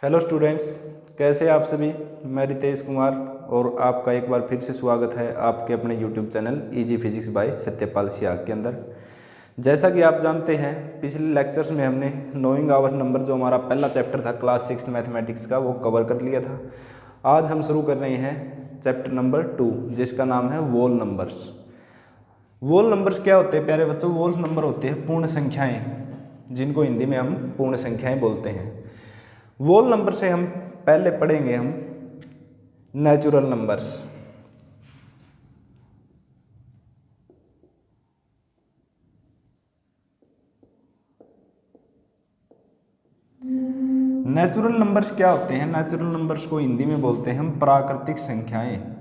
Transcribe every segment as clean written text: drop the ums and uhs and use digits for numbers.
Hello students, कैसे हैं आप सभी। मैं रितेश कुमार और आपका एक बार फिर से स्वागत है आपके अपने YouTube channel easy physics bye Satyapal Siyag के अंदर। जैसा कि आप जानते हैं, पिछले लेक्चर्स में हमने नोइंग आवर नंबर जो हमारा पहला चैप्टर था क्लास 6 मैथमेटिक्स का, वो कवर कर लिया था। आज हम शुरू कर रहे हैं चैप्टर नंबर 2 जिसका नाम है वोल नंबर्स। वोल नंबर्स क्या होते हैं प्यारे बच्चों? वोल नंबर होते हैं पूर्ण संख्याएँ, जिनको हिंदी में हम पूर्ण संख्याएँ बोलते हैं। वोल नंबर से हम पहले पढ़ेंगे हम नेचुरल नंबर्स। नेचुरल नंबर्स क्या होते हैं? नेचुरल नंबर्स को हिंदी में बोलते हैं हम प्राकृतिक संख्याएं।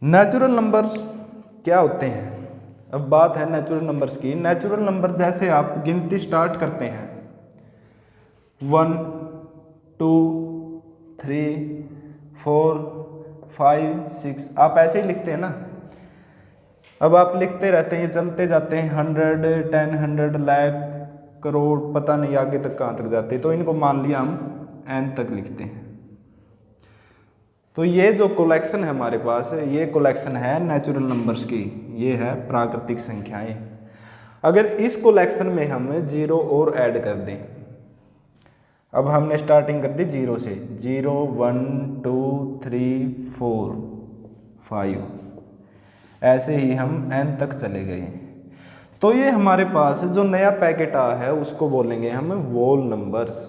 नेचुरल नंबर्स क्या होते हैं? अब बात है नेचुरल नंबर्स की। नेचुरल नंबर जैसे आप गिनती स्टार्ट करते हैं 1 2 3 4 5 6, आप ऐसे ही लिखते हैं ना। अब आप लिखते रहते हैं, ये चलते जाते हैं 100 10 100 लाख करोड़, पता नहीं आगे तक कहाँ तक जाते हैं। तो इनको मान लिया हम n तक लिखते हैं। तो ये जो कलेक्शन है हमारे पास, ये कलेक्शन है नेचुरल नंबर्स की, ये है प्राकृतिक संख्याएं। अगर इस कलेक्शन में हम जीरो और ऐड कर दें, अब हमने स्टार्टिंग कर दी जीरो से, 0 1 2 3 4 5, ऐसे ही हम n तक चले गए। तो ये हमारे पास जो नया पैकेट आ है उसको बोलेंगे हम वोल नंबर्स।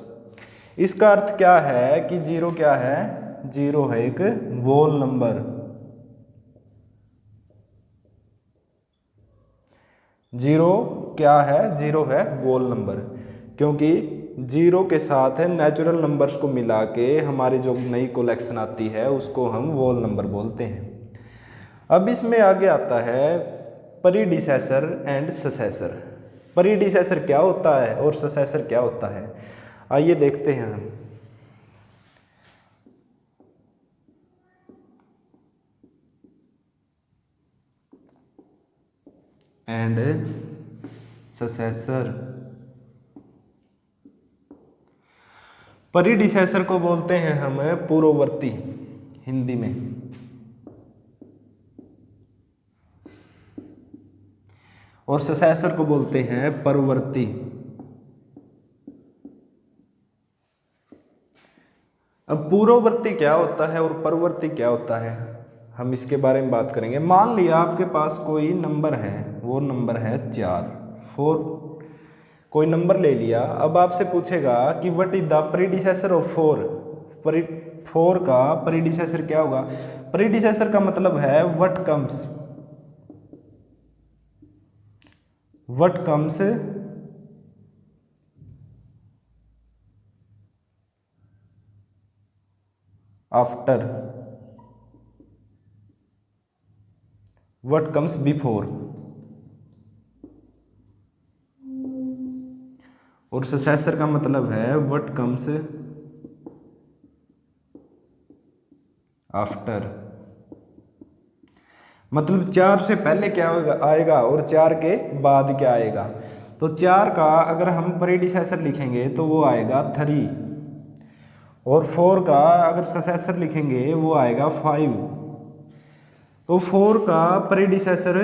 इसका अर्थ क्या है कि जीरो क्या है? जीरो है एक वोल नंबर। जीरो क्या है? जीरो है वोल नंबर, क्योंकि जीरो के साथ नेचुरल नंबर्स को मिला के हमारी जो नई कलेक्शन आती है उसको हम वोल नंबर बोलते हैं। अब इसमें आगे आता है प्रीडिसेसर एंड सक्सेसर। प्रीडिसेसर क्या होता है और सक्सेसर क्या होता है, आइए देखते हैं हम। And successor. प्रीडिसेसर को बोलते हैं हम पूर्ववर्ती हिंदी में, और सक्सेसर को बोलते हैं परवर्ती। अब पूर्ववर्ती क्या होता है और परवर्ती क्या होता है, हम इसके बारे में बात करेंगे। मान लिया आपके पास कोई नंबर है, वो नंबर है 4 कोई नंबर ले लिया। अब आपसे पूछेगा कि what is the predecessor of 4। 4 का प्रीडिसेसर क्या होगा? प्रीडिसेसर का मतलब है what comes after, what comes before. और सक्सेसर का मतलब है व्हाट कम्स आफ्टर। मतलब 4 से पहले क्या आएगा और 4 के बाद क्या आएगा। तो 4 का अगर हम प्रीडिसेसर लिखेंगे तो वो आएगा 3, और 4 का अगर सक्सेसर लिखेंगे वो आएगा 5। तो 4 का प्रीडिसेसर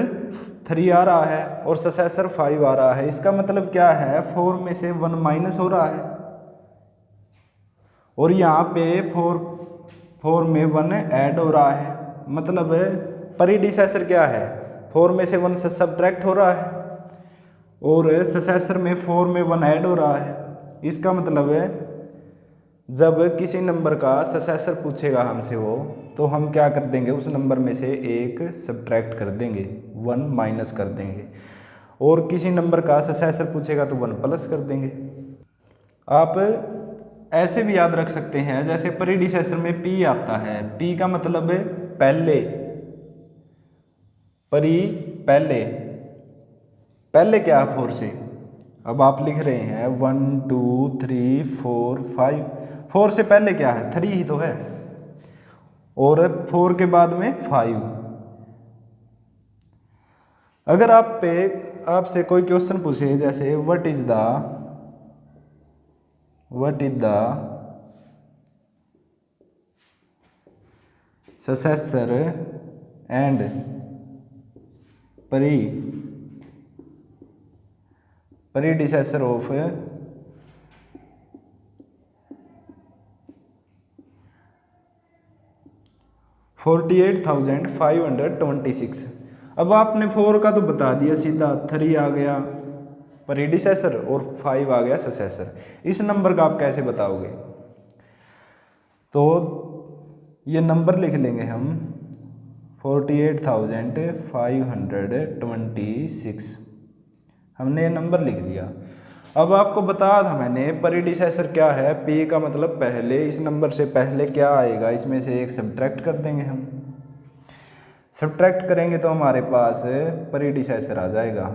3 आ रहा है और सक्सेसर 5 आ रहा है। इसका मतलब क्या है? 4 में से 1 माइनस हो रहा है, और यहाँ पे 4 में 1 ऐड हो रहा है। मतलब प्रीडिसेसर क्या है? 4 में से 1 सब्ट्रैक्ट हो रहा है, और सक्सेसर में 4 में 1 ऐड हो रहा है। इसका मतलब है जब किसी नंबर का सक्सेसर पूछेगा हमसे वो, तो हम क्या कर देंगे? उस नंबर में से एक सब्ट्रैक्ट कर देंगे, 1 माइनस कर देंगे। और किसी नंबर का सक्सेसर पूछेगा तो 1 प्लस कर देंगे। आप ऐसे भी याद रख सकते हैं, जैसे प्रीडिसेसर में पी आता है, पी का मतलब पहले, पहले पहले क्या है? 4 से। अब आप लिख रहे हैं 1 2 3 4 5, 4 से पहले क्या है? 3 ही तो है, और 4 के बाद में 5। अगर आपसे कोई क्वेश्चन पूछे जैसे what is the successor and predecessor of 48,526। अब आपने 4 का तो बता दिया सीधा, 3 आ गया प्रीडिसेसर और 5 आ गया सक्सेसर। इस नंबर का आप कैसे बताओगे? तो ये नंबर लिख लेंगे हम 48,526, हमने ये नंबर लिख लिया। अब आपको बता था मैंने प्रीडिसेसर क्या है, पी का मतलब पहले, इस नंबर से पहले क्या आएगा, इसमें से एक सब्ट्रैक्ट कर देंगे हम। सब्ट्रैक्ट करेंगे तो हमारे पास प्रीडिसेसर आ जाएगा।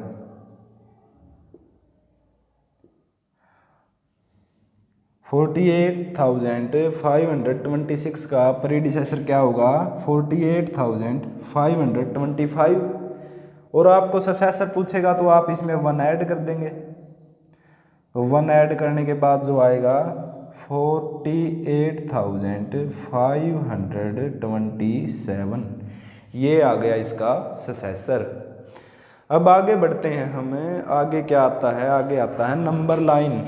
48,526 का प्रीडिसेसर क्या होगा? 48,525। और आपको सक्सेसर पूछेगा तो आप इसमें 1 ऐड कर देंगे। तो 1 ऐड करने के बाद जो आएगा 48,527, ये आ गया इसका सक्सेसर। अब आगे बढ़ते हैं, हमें आगे क्या आता है? आगे आता है नंबर लाइन।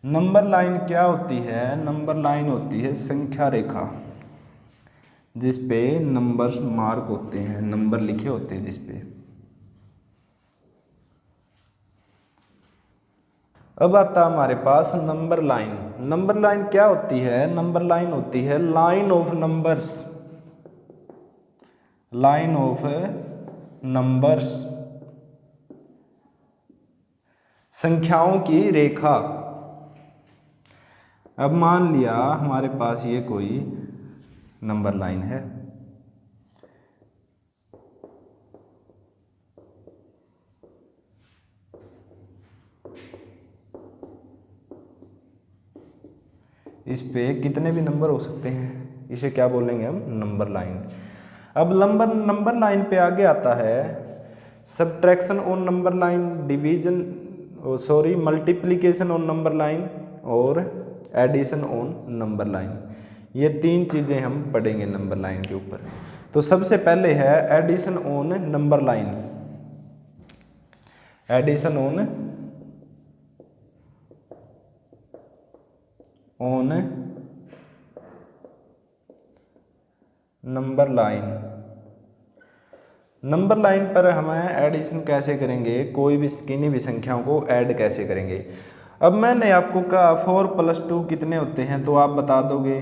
नंबर लाइन क्या होती है? नंबर लाइन होती है संख्या रेखा, जिस पे नंबर्स मार्क होते हैं, नंबर लिखे होते हैं जिस पे। अब आता है हमारे पास नंबर लाइन। नंबर लाइन क्या होती है? नंबर लाइन होती है line of numbers, line of numbers, संख्याओं की रेखा। अब मान लिया हमारे पास ये कोई नंबर लाइन है, इस पे कितने भी नंबर हो सकते हैं, इसे क्या बोलेंगे हम? Number line. अब नंबर लाइन पे आगे आता है subtraction on number line, division multiplication on number line और एडिशन ऑन नंबर लाइन। ये 3 चीज़ें हम पढ़ेंगे नंबर लाइन के ऊपर। तो सबसे पहले है addition on number line. Addition on number line. Number line पर हमें एडिशन कैसे करेंगे? कोई भी किन्हीं भी संख्याओं को ऐड कैसे करेंगे? अब मैंने आपको कहा 4 + 2 कितने होते हैं, तो आप बता दोगे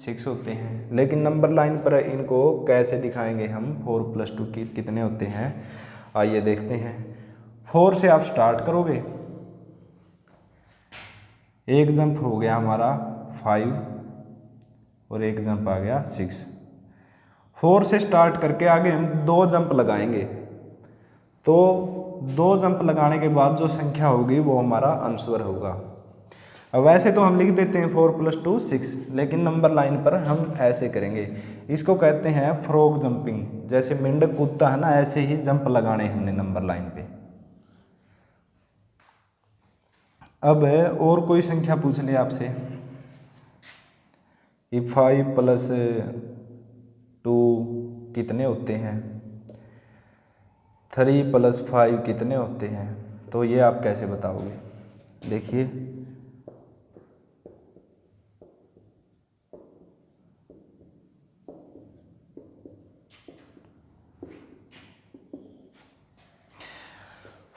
6 होते हैं। लेकिन नंबर लाइन पर इनको कैसे दिखाएंगे हम? 4 + 2 कितने होते हैं, आइए देखते हैं। 4 से आप स्टार्ट करोगे, एक जंप हो गया हमारा 5 और एक जंप आ गया 6। 4 से स्टार्ट करके आगे हम 2 जंप लगाएंगे, तो 2 जंप लगाने के बाद जो संख्या होगी वो हमारा आंसर होगा। अब वैसे तो हम लिख देते हैं 4 + 2 6, लेकिन नंबर लाइन पर हम ऐसे करेंगे। इसको कहते हैं फ्रॉग जंपिंग। जैसे मेंढक कूदता है ना, ऐसे ही जंप लगाने हमने नंबर लाइन पे। अब है और कोई संख्या पूछ ले आपसे, 5 + 2 कितने होते हैं, 3 + 5 कितने होते हैं, तो ये आप कैसे बताओगे? देखिए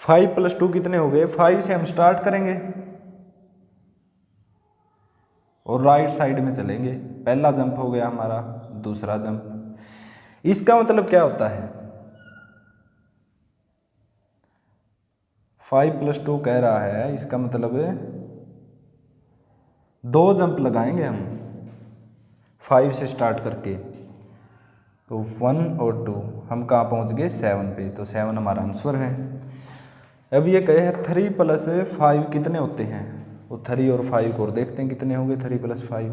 5 + 2 कितने हो गए? 5 से हम स्टार्ट करेंगे और राइट साइड में चलेंगे। पहला जंप हो गया हमारा, दूसरा जंप। इसका मतलब क्या होता है? 5 + 2 कह रहा है, इसका मतलब 2 जंप लगाएंगे हम 5 से स्टार्ट करके। तो 1 और 2, हम कहाँ पहुँच गए? 7 पे। तो 7 हमारा आंसर है। अब ये कहे 3 + 5 कितने होते हैं, वो 3 और 5 को और देखते हैं कितने होंगे 3 + 5।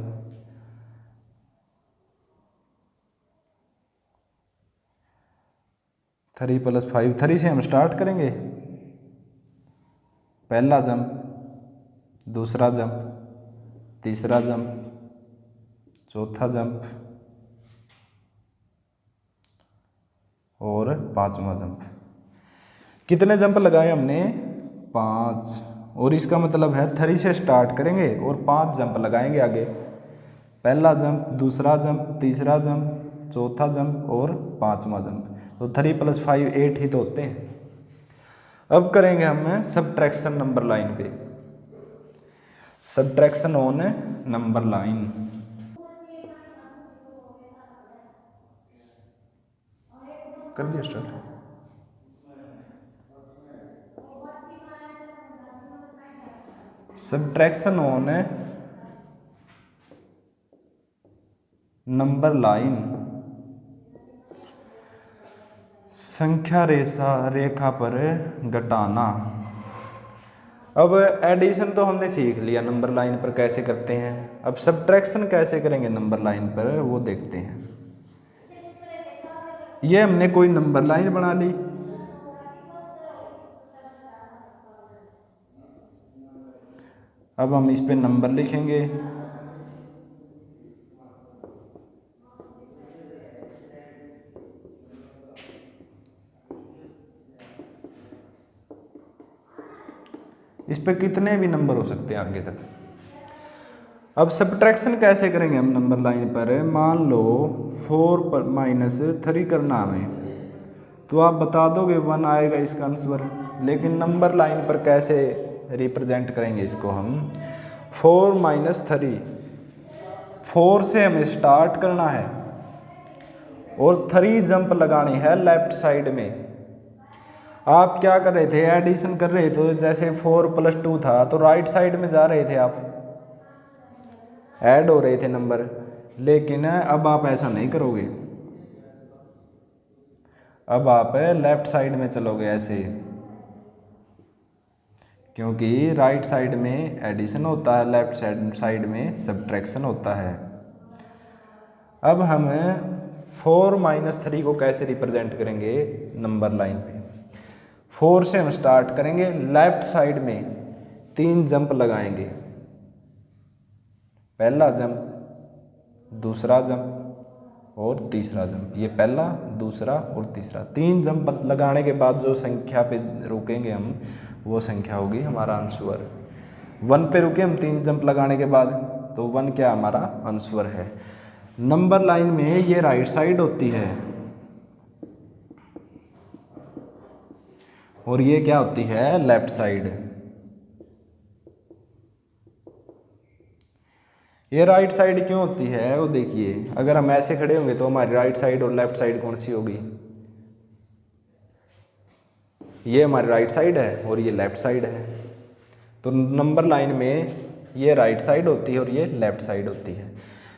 3 + 5, 3 से हम स्टार्ट करेंगे। पहला जंप, दूसरा जंप, तीसरा जंप, चौथा जंप और पांचवा जंप। कितने जंप लगाए हमने? 5। और इसका मतलब है 3 से स्टार्ट करेंगे और 5 जंप लगाएंगे आगे। पहला जंप, दूसरा जंप, तीसरा जंप, चौथा जंप और पांचवा जंप। तो 3 + 5 8 ही तो होते हैं। अब करेंगे हम सबट्रैक्शन नंबर लाइन पे, सबट्रैक्शन ऑन नंबर लाइन। कर दिया start. Subtraction on number line, संख्या रेखा पर घटाना। अब एडिशन तो हमने सीख लिया नंबर लाइन पर कैसे करते हैं। अब सबट्रैक्शन कैसे करेंगे नंबर लाइन पर वो देखते हैं। ये हमने कोई नंबर लाइन बना ली। अब हम इस पे नंबर लिखेंगे। इस पे कितने भी नंबर हो सकते हैं आगे तक। अब सबट्रैक्शन कैसे करेंगे हम नंबर लाइन पर? मान लो 4 - 3 करना हमें, तो आप बता दोगे 1 आएगा इसका आंसर। लेकिन नंबर लाइन पर कैसे रिप्रेजेंट करेंगे इसको हम? 4 - 3, 4 से हमें स्टार्ट करना है और 3 जंप लगाने हैं लेफ्ट साइड में। आप क्या कर रहे थे? एडिशन कर रहे थे। तो जैसे 4 + 2 था तो राइट साइड में जा रहे थे, आप ऐड हो रहे थे नंबर। लेकिन अब आप ऐसा नहीं करोगे, अब आप लेफ्ट साइड में चलोगे ऐसे, क्योंकि राइट साइड में एडिशन होता है, लेफ्ट साइड में सबट्रैक्शन होता है। अब हम 4 - 3 को कैसे रिप्रेजेंट करेंगे नंबर लाइन पे? 4 से हम स्टार्ट करेंगे, लेफ्ट साइड में 3 जंप लगाएंगे। पहला जंप, दूसरा जंप और तीसरा जंप। ये पहला, दूसरा और तीसरा, 3 जंप लगाने के बाद जो संख्या पे रुकेंगे हम, वो संख्या होगी हमारा आंसर। 1 पे रुके हम 3 जंप लगाने के बाद, तो 1 क्या हमारा आंसर है। नंबर लाइन में ये राइट साइड होती है और ये क्या होती है? Left side. ये राइट साइड क्यों होती है वो देखिए। अगर हम ऐसे खड़े होंगे तो हमारी राइट साइड और लेफ्ट साइड कौन सी होगी? ये हमारी राइट साइड है और ये लेफ्ट साइड है। तो नंबर लाइन में ये राइट साइड होती है और ये लेफ्ट साइड होती है।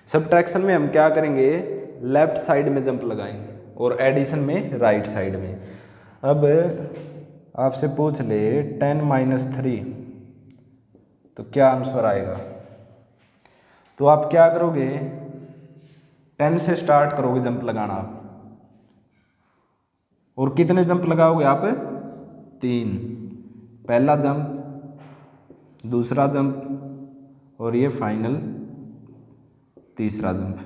सबट्रैक्शन में हम क्या करेंगे? लेफ्ट साइड में जंप लगाएंगे और एडिशन में राइट साइड में। अब आपसे पूछ ले 10 - 3 तो क्या आंसर आएगा? तो आप क्या करोगे? 10 से स्टार्ट करोगे जंप लगाना आप, और कितने जंप लगाओगे आप? 3। पहला जंप, दूसरा जंप और ये फाइनल तीसरा जंप।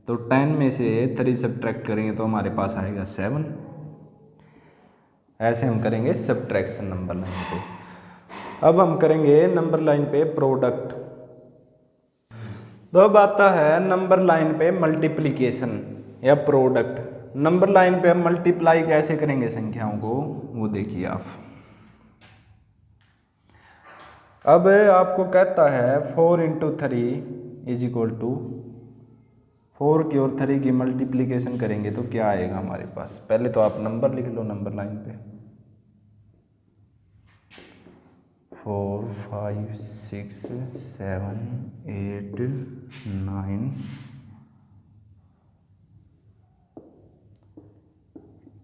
तो 10 में से 3 सब्ट्रैक्ट करेंगे तो हमारे पास आएगा 7। ऐसे हम करेंगे सब्ट्रैक्शन नंबर लाइन पे। अब हम करेंगे नंबर लाइन पे प्रोडक्ट। तो अब आता है नंबर लाइन पे मल्टीप्लिकेशन या प्रोडक्ट। नंबर लाइन पे हम मल्टीप्लाई कैसे करेंगे संख्याओं को, वो देखिए आप। अब आपको कहता है 4 × 3 = 4 की और 3 की मल्टीप्लिकेशन करेंगे तो क्या आएगा हमारे पास? पहले तो आप नंबर लिख लो नंबर लाइन पे। 4 5 6 7 8 9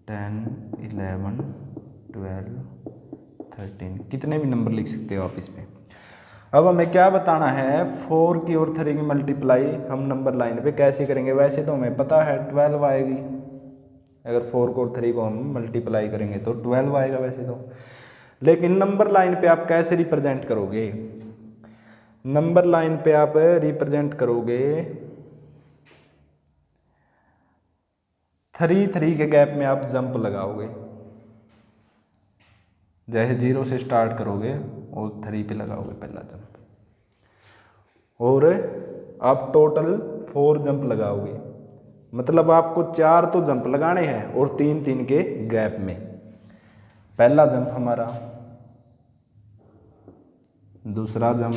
10 11 12 13, कितने भी नंबर लिख सकते हो आप इस पे। अब हमें क्या बताना है? 4 की और 3 की मल्टीप्लाई हम नंबर लाइन पे कैसे करेंगे? वैसे तो हमें पता है 12 आएगी, अगर 4 को और 3 को हम मल्टीप्लाई करेंगे तो 12 आएगा वैसे तो। लेकिन नंबर लाइन पे आप कैसे रिप्रेजेंट करोगे? नंबर लाइन पे आप रिप्रेजेंट करोगे 3 के गैप में आप जंप लगाओगे। जैसे 0 से स्टार्ट करोगे और 3 पे लगाओगे पहला जंप, और आप टोटल 4 जंप लगाओगे। मतलब आपको 4 तो जंप लगाने हैं और 3 के गैप में। पहला जंप हमारा, दूसरा जंप,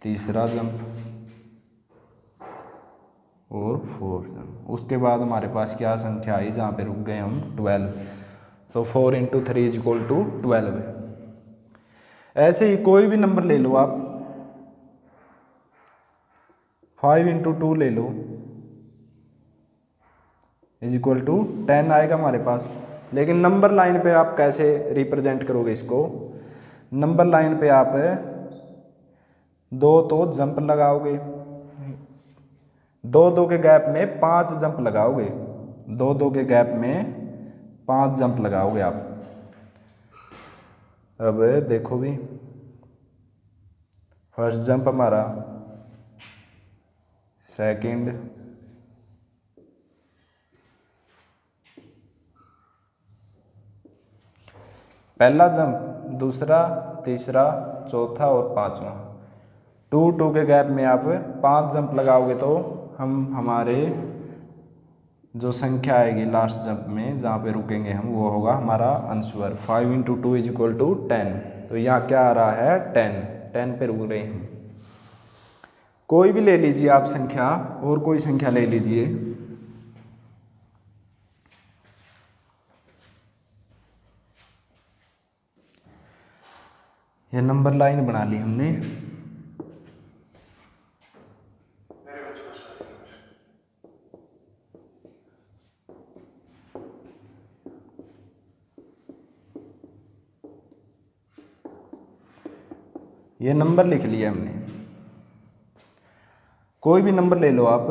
तीसरा जंप और 4 जंप। उसके बाद हमारे पास क्या संख्या आई जहाँ पे रुक गए हम? 12। तो 4 × 3 = 12। ऐसे ही कोई भी नंबर ले लो आप, 5 × 2 ले लो = 10 आएगा हमारे पास। लेकिन नंबर लाइन पे आप कैसे रिप्रेजेंट करोगे इसको? नंबर लाइन पे आप 2 तो जंप लगाओगे, 2 के गैप में 5 जंप लगाओगे, 2 के गैप में 5 जंप लगाओगे आप। अब देखो भी, फर्स्ट जंप हमारा, सेकंड, पहला जंप, दूसरा, तीसरा, चौथा और 5वां। 2 के गैप में आप 5 जंप लगाओगे तो हम हमारे जो संख्या आएगी लास्ट जंप में जहाँ पे रुकेंगे हम, वो होगा हमारा आंसर 5 × 2 = 10। तो यहाँ क्या आ रहा है? 10 पे रुक रहे हैं हम। कोई भी ले लीजिए आप संख्या, और कोई संख्या ले लीजिए। ये नंबर लाइन बना ली हमने। ये नंबर लिख लिया हमने। कोई भी नंबर ले लो आप,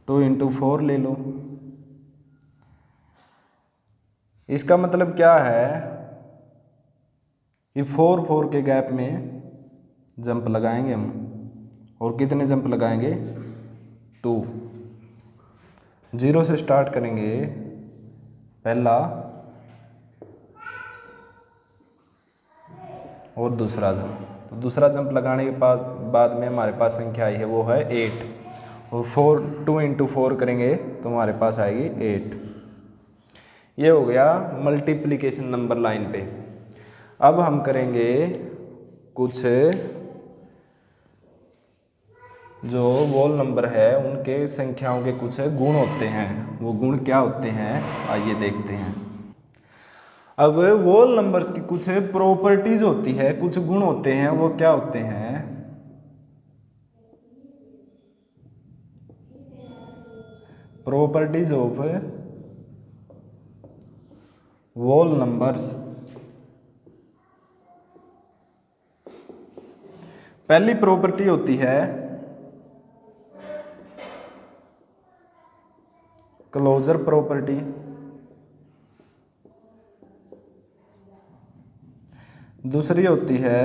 2 × 4 ले लो। इसका मतलब क्या है कि 4 के गैप में जंप लगाएंगे हम, और कितने जंप लगाएंगे? 2। 0 से स्टार्ट करेंगे पहला और दूसरा जंप। तो दूसरा जंप लगाने के बाद में हमारे पास संख्या आई है, वो है 8। और 2 × 4 करेंगे तो हमारे पास आएगी 8। ये हो गया मल्टीप्लिकेशन नंबर लाइन पे। अब हम करेंगे कुछ जो वोल नंबर है उनके संख्याओं के कुछ गुण होते हैं। वो गुण क्या होते हैं आइए देखते हैं। अब वोल नंबर्स की कुछ प्रॉपर्टीज होती है, कुछ गुण होते हैं, वो क्या होते हैं? Properties of whole numbers. पहली प्रॉपर्टी होती है क्लोजर प्रॉपर्टी। दूसरी होती है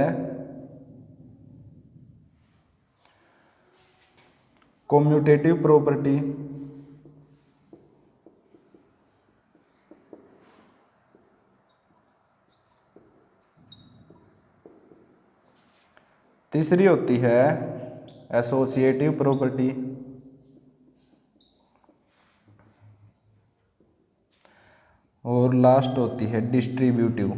कम्यूटेटिव प्रॉपर्टी। तीसरी होती है एसोसिएटिव प्रॉपर्टी। और लास्ट होती है डिस्ट्रीब्यूटिव।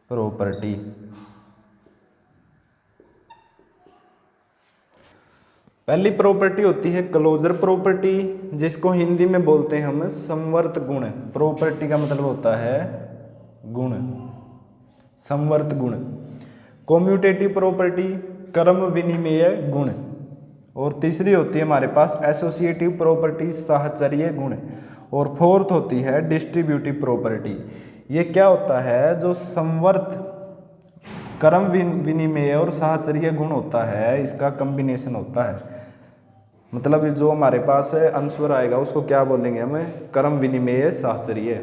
प्रॉपर्टी। पहली प्रॉपर्टी होती है क्लोजर प्रॉपर्टी, जिसको हिंदी में बोलते हैं हम संवर्त गुण। प्रॉपर्टी का मतलब होता है गुण, संवर्त गुण। कम्यूटेटिव प्रॉपर्टी क्रम विनिमेय गुण। और तीसरी होती है हमारे पास एसोसिएटिव प्रॉपर्टी साहचर्य गुण। और फोर्थ होती है डिस्ट्रीब्यूटिव प्रॉपर्टी। ये क्या होता है? जो संवर्त क्रम विनिमेय और साहचर्य गुण होता है, इसका कॉम्बिनेशन होता है। मतलब जो हमारे पास आंसर आएगा उसको क्या बोलेंगे हमें, क्रम विनिमेय साहचर्य।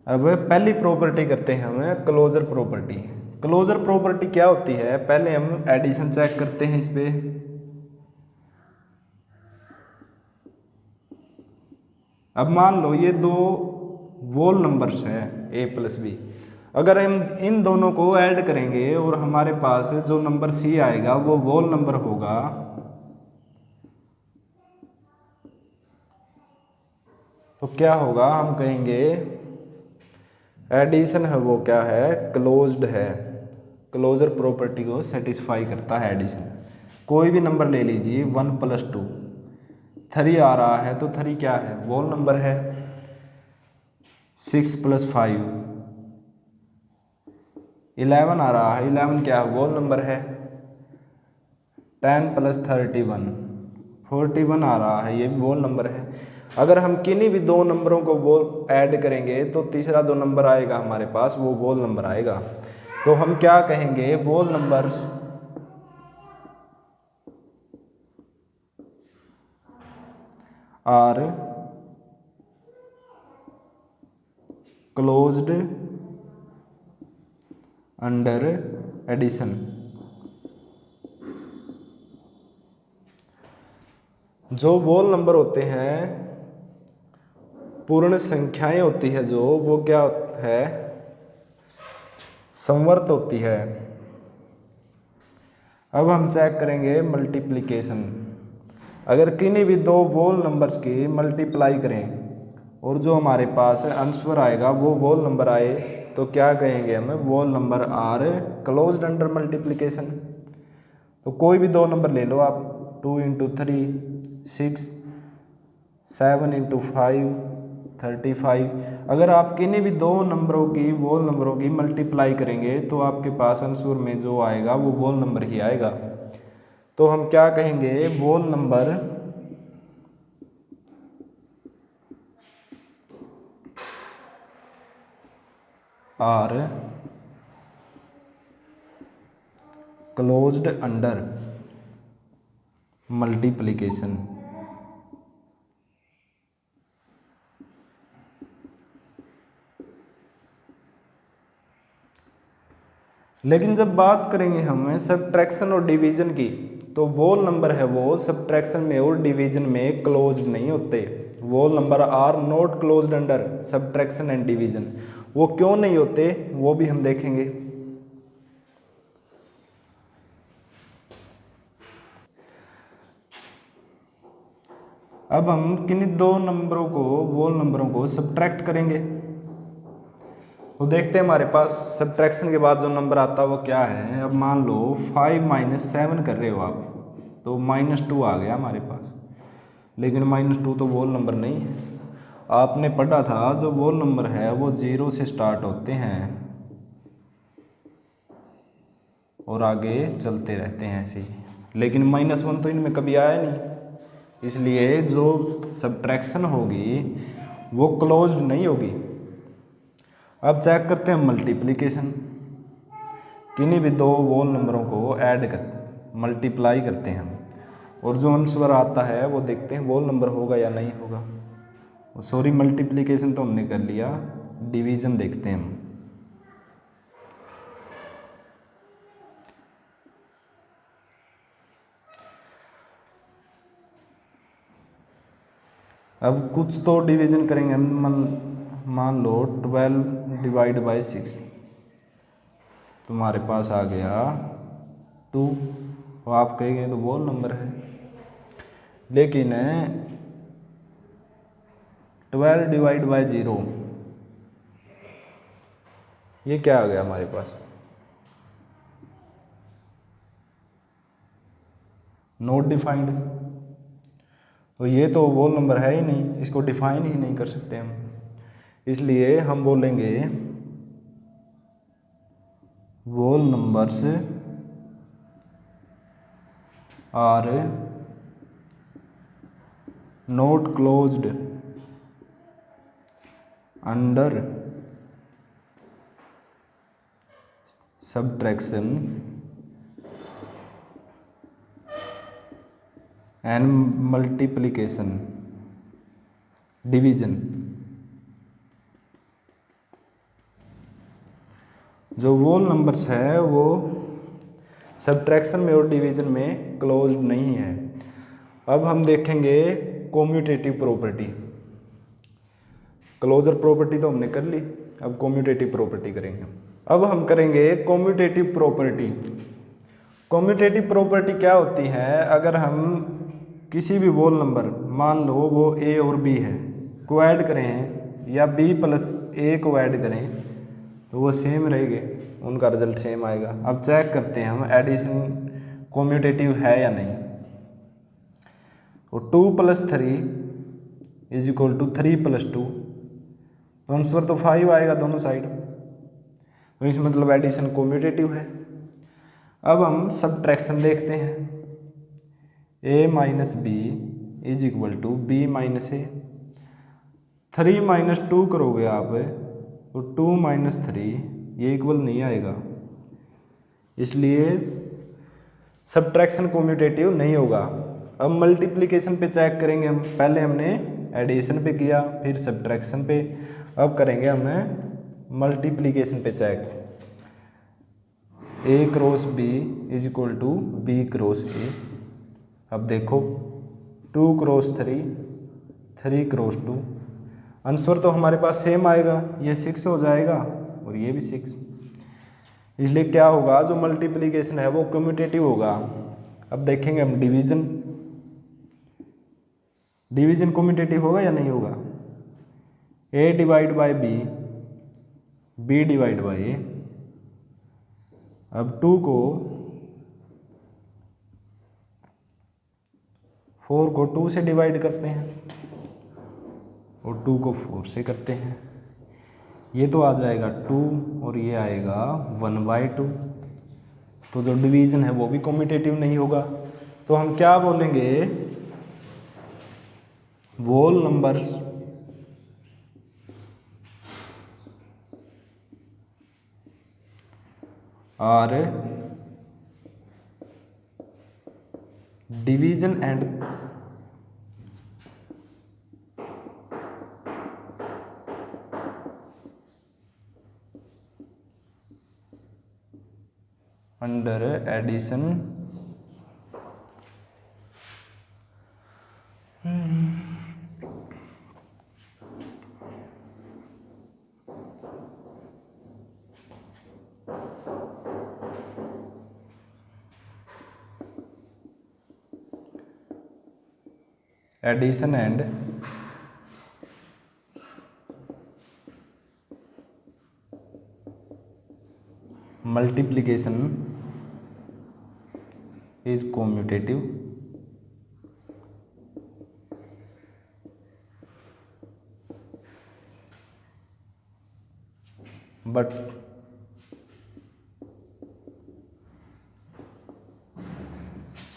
अब पहली प्रॉपर्टी करते हैं हमें क्लोजर प्रॉपर्टी। क्लोजर प्रॉपर्टी क्या होती है, पहले हम एडिशन चेक करते हैं इस पे। अब मान लो ये दो वोल नंबर्स हैं a प्लस बी, अगर हम इन दोनों को ऐड करेंगे और हमारे पास जो नंबर c आएगा वो वोल नंबर होगा, तो क्या होगा, हम कहेंगे एडिशन है वो क्या है, क्लोज्ड है। क्लोजर प्रॉपर्टी को सेटिस्फाई करता है एडिशन। कोई भी नंबर ले लीजिए, 1 + 2, 3 आ रहा है तो 3 क्या है, वोल नंबर है। 6 + 5, 11 आ रहा है, 11 क्या है, वोल नंबर है। 10 + 31, 41 आ रहा है, ये भी वोल नंबर है। अगर हम किन्हीं भी दो नंबरों को वोल ऐड करेंगे तो तीसरा जो नंबर आएगा हमारे पास वो वोल नंबर आएगा। तो हम क्या कहेंगे, whole numbers are closed under addition. जो वोल नंबर होते हैं, पूर्ण संख्याएं होती है जो, वो क्या है, संवर्त होती है। अब हम चेक करेंगे मल्टीप्लिकेशन। अगर किन्हीं भी दो वोल नंबर्स की मल्टीप्लाई करें और जो हमारे पास आंसर आएगा वो वोल नंबर आए तो क्या कहेंगे हमें, whole number are closed under multiplication. तो कोई भी दो नंबर ले लो आप, 2 × 3 6, 7 × 5 35। अगर आप किन्हीं भी दो नंबरों की वोल नंबरों की मल्टीप्लाई करेंगे तो आपके पास आंसर में जो आएगा वो वोल नंबर ही आएगा। तो हम क्या कहेंगे, whole number are closed under multiplication. लेकिन जब बात करेंगे हम सब्ट्रैक्शन और डिवीजन की, तो वोल नंबर है वो सब्ट्रैक्शन में और डिवीजन में क्लोज्ड नहीं होते। Whole number are not closed under subtraction and division. वो क्यों नहीं होते वो भी हम देखेंगे। अब हम किन दो नंबरों को, वोल नंबरों को सब्ट्रैक्ट करेंगे तो देखते हैं हमारे पास सब्ट्रैक्शन के बाद जो नंबर आता है वो क्या है। अब मान लो 5 - 7 कर रहे हो आप, तो -2 आ गया हमारे पास, लेकिन -2 तो वोल नंबर नहीं है। आपने पढ़ा था जो वोल नंबर है वो 0 से स्टार्ट होते हैं और आगे चलते रहते हैं ऐसे ही, लेकिन -1 तो इनमें कभी आया नहीं, इसलिए जो सब्ट्रैक्शन होगी वो क्लोज्ड नहीं होगी। अब चेक करते हैं मल्टीप्लिकेशन। किन्हीं भी दो वोल नंबरों को ऐड कर मल्टीप्लाई करते हैं और जो आंसर आता है वो देखते हैं वोल नंबर होगा या नहीं होगा। सॉरी, मल्टीप्लिकेशन तो हमने कर लिया, डिवीजन देखते हैं हम। अब कुछ तो डिवीजन करेंगे हम। मान लो 12 ÷ 6, तुम्हारे पास आ गया 2, तो आप कहेंगे तो वोल नंबर है, लेकिन 12 ÷ 0 ये क्या आ गया हमारे पास, नॉट डिफाइंड। तो ये तो वोल नंबर है ही नहीं, इसको डिफाइन ही नहीं कर सकते हम, इसलिए हम बोलेंगे whole numbers are not closed under subtraction and multiplication, division. जो वोल नंबर्स है वो सब्ट्रैक्शन में और डिवीजन में क्लोज्ड नहीं है। अब हम देखेंगे कॉम्यूटेटिव प्रॉपर्टी। क्लोजर प्रॉपर्टी तो हमने कर ली, अब कॉम्यूटेटिव प्रॉपर्टी करेंगे। अब हम करेंगे कॉम्यूटेटिव प्रॉपर्टी। कॉम्यूटेटिव प्रॉपर्टी क्या होती है, अगर हम किसी भी वोल नंबर, मान लो वो a और b है, को ऐड करें या b प्लस a को ऐड करें तो वो सेम रहेंगे, उनका रिजल्ट सेम आएगा। अब चेक करते हैं हम एडिशन कॉम्यूटेटिव है या नहीं। तो 2 + 3 = 3 + 2, तो आंसर तो 5 आएगा दोनों साइड, तो इस मतलब एडिशन कॉम्यूटेटिव है। अब हम सब्ट्रैक्शन देखते हैं, a - b = b - a। 3 - 2 करोगे आप तो 2 - 3 ये इक्वल नहीं आएगा, इसलिए सब्ट्रैक्शन कॉम्यूटेटिव नहीं होगा। अब मल्टीप्लिकेशन पे चेक करेंगे हम, पहले हमने एडिशन पे किया फिर सब्ट्रैक्शन पे, अब करेंगे हमें मल्टीप्लिकेशन पे check. a × b = b × a। अब देखो 2 × 3 3 × 2, आंसर तो हमारे पास सेम आएगा, ये 6 हो जाएगा और ये भी 6, इसलिए क्या होगा, जो मल्टीप्लिकेशन है वो कम्यूटेटिव होगा। अब देखेंगे हम डिवीजन। डिवीजन कम्यूटेटिव होगा या नहीं होगा। a / b, b / a। अब 2 को 4 को 2 से डिवाइड करते हैं और 2 को 4 से करते हैं, ये तो आ जाएगा 2 और ये आएगा 1/2, तो जो डिवीजन है वो भी कम्यूटेटिव नहीं होगा। तो हम क्या बोलेंगे, whole numbers are division and under addition and multiplication is commutative, but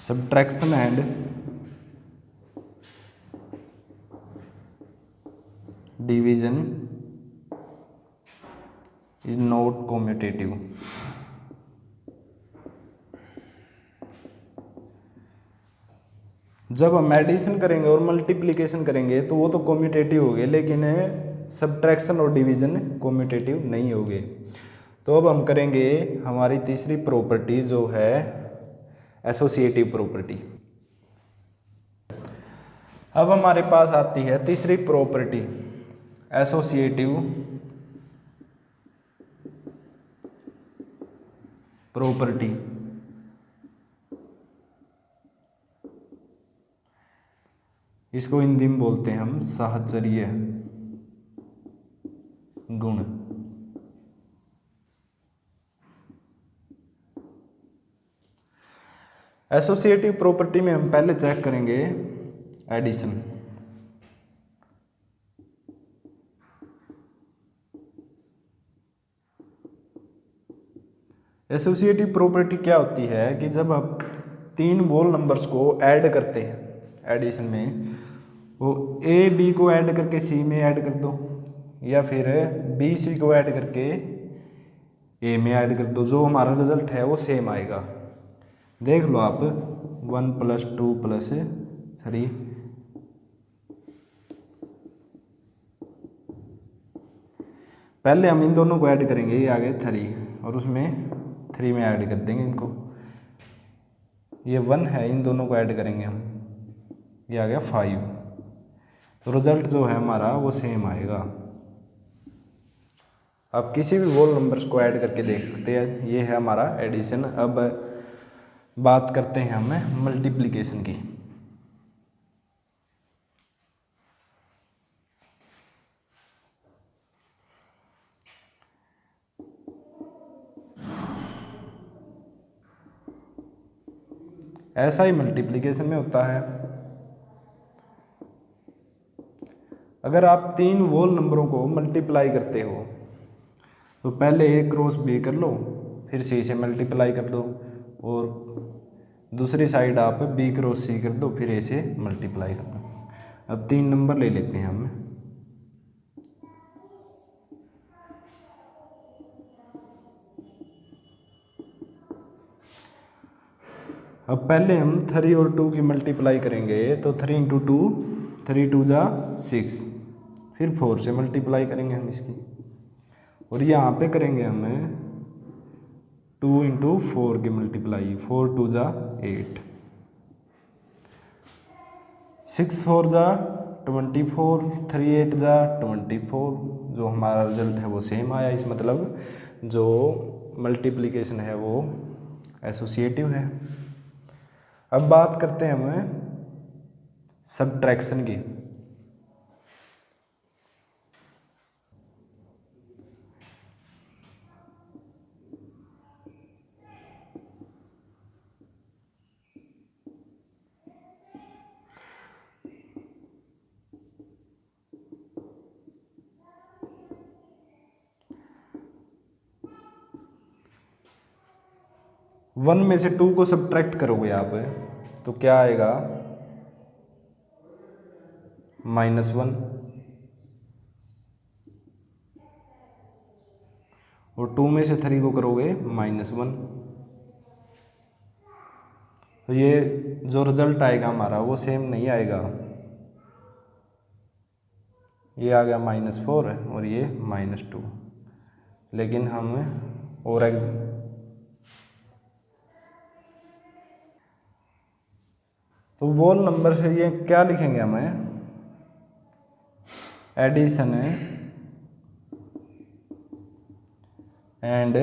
subtraction and division is not commutative। जब हम एडिशन करेंगे और मल्टीप्लिकेशन करेंगे तो वो तो कम्यूटेटिव हो गए, लेकिन सब्ट्रैक्शन और डिवीजन कम्यूटेटिव नहीं होंगे। तो अब हम करेंगे हमारी तीसरी प्रॉपर्टी जो है एसोसिएटिव प्रॉपर्टी। अब हमारे पास आती है तीसरी प्रॉपर्टी एसोसिएटिव प्रॉपर्टी। इसको हिंदी में बोलते हैं हम साहचर्य गुण। एसोसिएटिव प्रॉपर्टी में हम पहले चेक करेंगे एडिशन। एसोसिएटिव प्रॉपर्टी क्या होती है कि जब आप 3 वोल नंबर्स को ऐड करते हैं एडिशन में, वो ए बी को ऐड करके सी में ऐड कर दो, या फिर बी सी को ऐड करके ए में ऐड कर दो, जो हमारा रिजल्ट है वो सेम आएगा। देख लो आप, 1 + 2 + 3, पहले हम इन दोनों को ऐड करेंगे, ये आ गए 3 और उसमें 3 में ऐड कर देंगे इनको, ये 1 है, इन दोनों को ऐड करेंगे हम, ये आ गया 5। तो रिजल्ट जो है हमारा वो सेम आएगा। आप किसी भी होल नंबर्स को ऐड करके देख सकते हैं, ये है हमारा एडिशन। अब बात करते हैं हमें मल्टीप्लिकेशन की। ऐसा ही मल्टीप्लिकेशन में होता है। अगर आप 3 होल नंबरों को मल्टीप्लाई करते हो तो पहले A क्रॉस B कर लो, फिर C से मल्टीप्लाई कर दो, और दूसरी साइड आप B क्रॉस C कर दो, फिर A से मल्टीप्लाई कर दो। अब 3 नंबर ले लेते हैं हम। अब पहले हम 3 और 2 की मल्टीप्लाई करेंगे, तो 3 × 2 3 2 जा 6, फिर 4 से मल्टीप्लाई करेंगे हम इसकी, और यहाँ पे करेंगे हमें 2 × 4 की मल्टीप्लाई, 4 2 जा 8, 6 4 जा 24, 3 8 जा 24। जो हमारा रिजल्ट है वो सेम आया। इस मतलब जो मल्टीप्लिकेशन है वो एसोसिएटिव है। अब बात करते हैं हमें सब्ट्रैक्शन की। वन में से 2 को सब्ट्रैक्ट करोगे आप तो क्या आएगा, -1, और 2 में से 3 को करोगे -1। तो ये जो रिजल्ट आएगा हमारा वो सेम नहीं आएगा। ये आ गया -4 और ये -2, लेकिन हम और तो वोल नंबर से ये क्या लिखेंगे हमें, addition and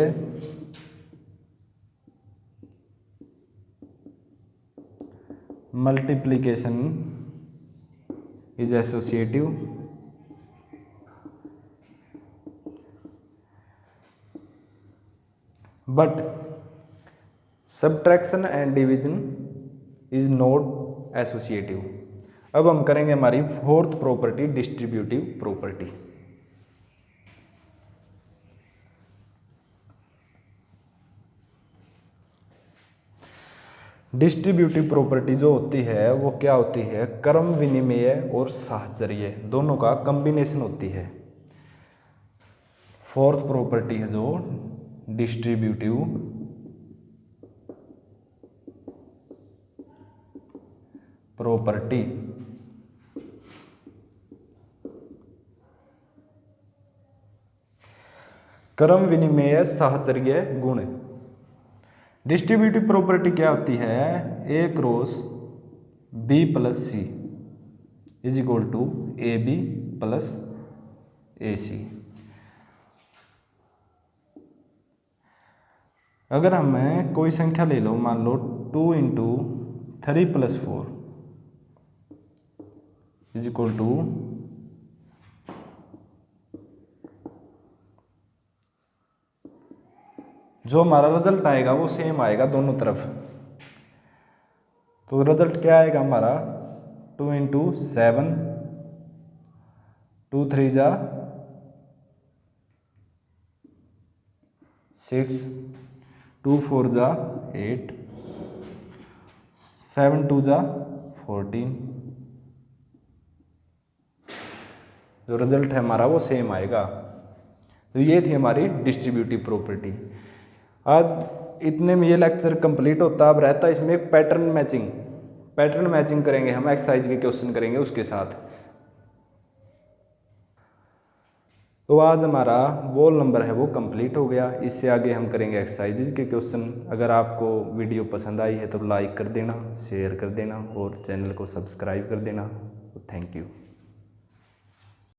multiplication is associative, but subtraction and division is not associative. अब हम करेंगे हमारी 4th property, distributive property. Distributive property जो होती है वो क्या होती है, क्रम विनिमय और साहचर्य दोनों का कॉम्बिनेशन होती है। 4th प्रॉपर्टी है जो डिस्ट्रीब्यूटिव प्रॉपर्टी। क्रम विनिमय साहचर्य गुण। डिस्ट्रीब्यूटिव प्रॉपर्टी क्या होती है, A cross B + C is equal to AB + AC। अगर हमें कोई संख्या ले लो, मान लो 2 × 3 + 4 इज इक्वल टू जो हमारा रिजल्ट आएगा वो सेम आएगा दोनों तरफ। तो रिजल्ट क्या आएगा हमारा, 2 × 7, 2 3 जा 6, 2 4 जा 8, 7 2 जा 14। जो रिजल्ट है हमारा वो सेम आएगा। तो ये थी हमारी डिस्ट्रीब्यूटिव प्रॉपर्टी। आज इतने में ये लेक्चर कंप्लीट होता। अब रहता है इसमें एक पैटर्न मैचिंग करेंगे हम, एक्सरसाइज के क्वेश्चन करेंगे उसके साथ। तो आज हमारा वॉल नंबर है वो कंप्लीट हो गया। इससे आगे हम करेंगे एक्सरसाइजेज के क्वेश्चन। अगर आपको वीडियो पसंद आई है तो लाइक कर देना, शेयर कर देना और चैनल को सब्सक्राइब कर देना। Thank you.